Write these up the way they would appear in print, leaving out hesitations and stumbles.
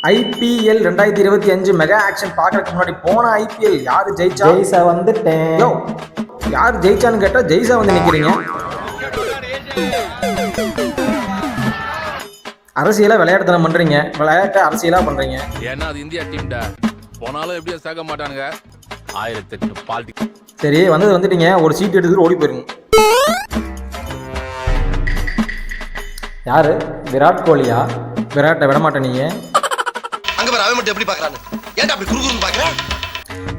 IPL 2025 mega action பார்க்கறதுக்கு முன்னாடி போன IPL யாரு ஜெயிச்சா? ஜெய்சா வந்துட்டேன். யார் ஜெயிச்சான்னு கேட்டா ஜெய்சா வந்து நிக்கிறீங்க. அரசியலா விளையாட்டுத்தனம் பண்றீங்க, விளையாட்டு அரசியலா பண்றீங்க. ஏன்னா அது இந்தியா டீம்டா, போனாலும் எப்படியும் சேர்க்க மாட்டானுங்க. 1008 பால்டி. சரி வந்துட்டீங்க, ஒரு சீட் எடுத்துட்டு ஓடி போயிருங்க. யாரு? விராட் கோலியா? விராட்டை விட மாட்டேன் நீங்க. அங்க பாரு அவன் மட்டும் எப்படி பார்க்கறானே. ஏன்டா அப்படி குறுகுறுன்னு பார்க்கற?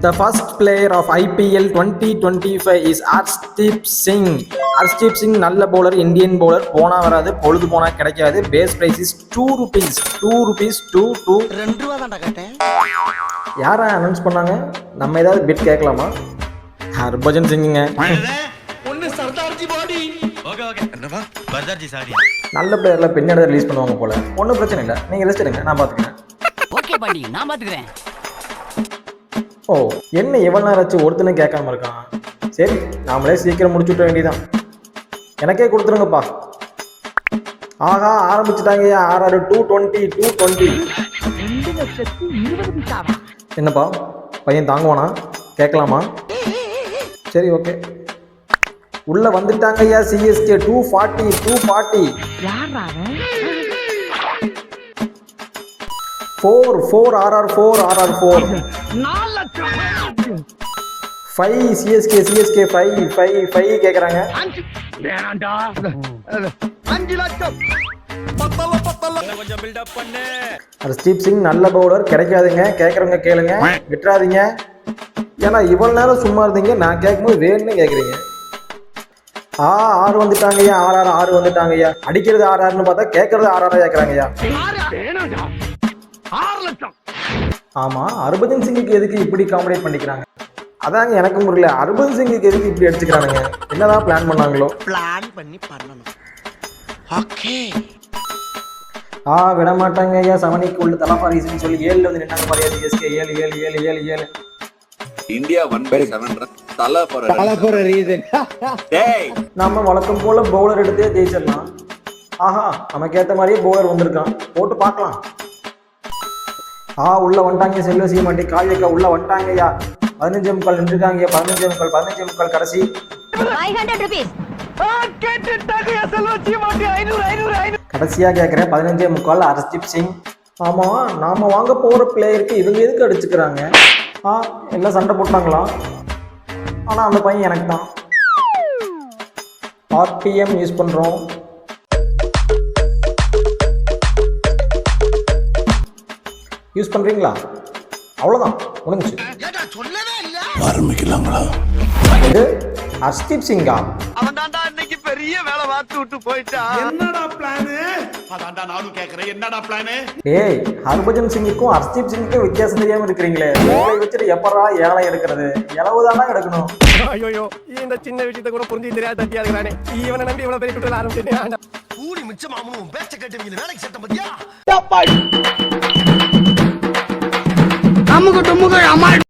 The first player of IPL 2025 is Arshdeep Singh. Arshdeep Singh நல்ல bowler, இந்தியன் bowler. போனா வராது, பொழுது போனா கிடைக்காது. Base price is 2 rupees. 2 rupees 2 2 ரூபாய் தான்டா கேட்டேன். யாரா அனௌன்ஸ் பண்ணாங்க? நம்ம ஏதாவது பிட் கேட்கலாமா? ஹர்பஜன் சிங்குங்க. ஒன்னு சர்தார்ஜி பாடி. ஓகே என்னவா? பர்தார்ஜி சாடி. நல்ல பிளேயர்ல பின்னாடி ரிலீஸ் பண்ணுவாங்க போல. ஒன்றும் பிரச்சனை இல்லை, நீங்க லிஸ்ட் எடுங்க, நான் பாத்துக்கிறேன். ஓகே பாண்டி, நான் பாத்துக்கிறேன். ஓ, என்ன எவ்வளவு நேரம் ஆச்சு ஒருத்தனும் கேட்காம இருக்கான்? சரி, நாமளே சீக்கிரம் முடிச்சுட்ட வேண்டியதான். எனக்கே கொடுத்துருங்கப்பா. ஆஹா, ஆரம்பிச்சுட்டாங்க. RR 220 220. என்னப்பா பையன் தாங்குவானா? கேட்கலாமா? சரி ஓகே. உள்ள வந்துட்டாங்க ஐயா. CSK 240 240. 4 RR 4 5 CSK 5 கேக்குறாங்க. 5 லட்சம். கொஞ்சம் பில்ட் அப் பண்ணு. ஹர்ஷ்தீப் சிங் நல்ல பவுலர், கிடைக்காதுங்க. கேட்கறவங்க கேளுங்க, விட்டுறாதீங்க. ஏன்னா இவ்வளவு நேரம் சும்மா இருந்தீங்க, நான் கேட்கும்போது வேணும்னு கேட்குறீங்க. 6 வந்துட்டாங்க ஐயா. RR வந்துட்டாங்க ஐயா. அடிக்கிறது RRன்னு பார்த்தா கேட்கறது RR கேட்கறாங்க ஐயா. 6 லட்சம். ஆமா, ஹர்பஜன் சிங்குக்கு எதுக்கு இப்படி காமெடி பண்ணிக்கிறாங்க? அதாங்க எனக்கு புரியல. ஹர்பஜன் சிங்குக்கு எதுக்கு இப்படி அடிச்சுக்கிறானுங்க? என்னதான் பிளான் பண்ணாங்களோ? பிளான் பண்ணி பண்ணணும். ஓகே. விட மாட்டாங்க ஐயா. 7க்கு உள்ள தலபாரிசுன்னு சொல்லி 7ல வந்து நின்னாங்க பாரியா. CSK 7. India 1/7 தல for a reason. டேய், நம்ம வழக்கம் போல பவுலர் எடுத்தே ஜெயிச்சிடலாம். ஆஹா, நமக்கு ஏத்த மாதிரியே பவுலர் வந்திருக்கான், போட்டு பார்க்கலாம். உள்ள வந்துட்டாங்க. செல்வ சீமாண்டி காவியக்கா உள்ள வந்துட்டாங்க ஐயா. 15 முக்கால் நின்றுருக்காங்க. 15 முக்கால் கடைசி. 500 rupees. கடைசியா கேட்கிறேன். 15 முக்கால் ஹர்ஷ்தீப் சிங். ஆமா, நாம வாங்க போற பிளேயருக்கு இவங்க எதுக்கு அடிச்சுக்கிறாங்க? எல்லாம் சண்டை போட்டாங்களா? ஆனா அந்த பையன் எனக்கு தான். RPM யூஸ் பண்றோம். யூஸ் பண்றீங்களா? அவ்வளவுதான், முடிஞ்சு. ஆரம்பிக்கலாங்களா? இது ஹர்ஷ்தீப் சிங்கா? அவன் தான்டா இன்னைக்கு பெரிய வேலை பார்த்து விட்டு போயிட்டான். என்னடா பிளான்? அதான்டா நானும் கேக்குறேன், என்னடா பிளான்? ஏய், ஹர்பஜன் சிங்குக்கும் ஹர்ஷ்தீப் சிங்குக்கும் வித்தியாசம் தெரியாம இருக்கிறீங்களே. உங்களை வச்சுட்டு எப்பறா ஏழை எடுக்கிறது? இளவுதானா எடுக்கணும். ஐயோ, இந்த சின்ன விஷயத்தை கூட புரிஞ்சு தெரியாது தட்டியா இருக்கிறானே. இவனை நம்பி இவ்வளவு பெரிய குற்றம் ஆரம்பிச்சிட்டேன். கூடி மிச்சமாமனும் பேச்ச கேட்டு வேலைக்கு சட்டம் பத்தியா? அமுகு டுமுகு அம்மா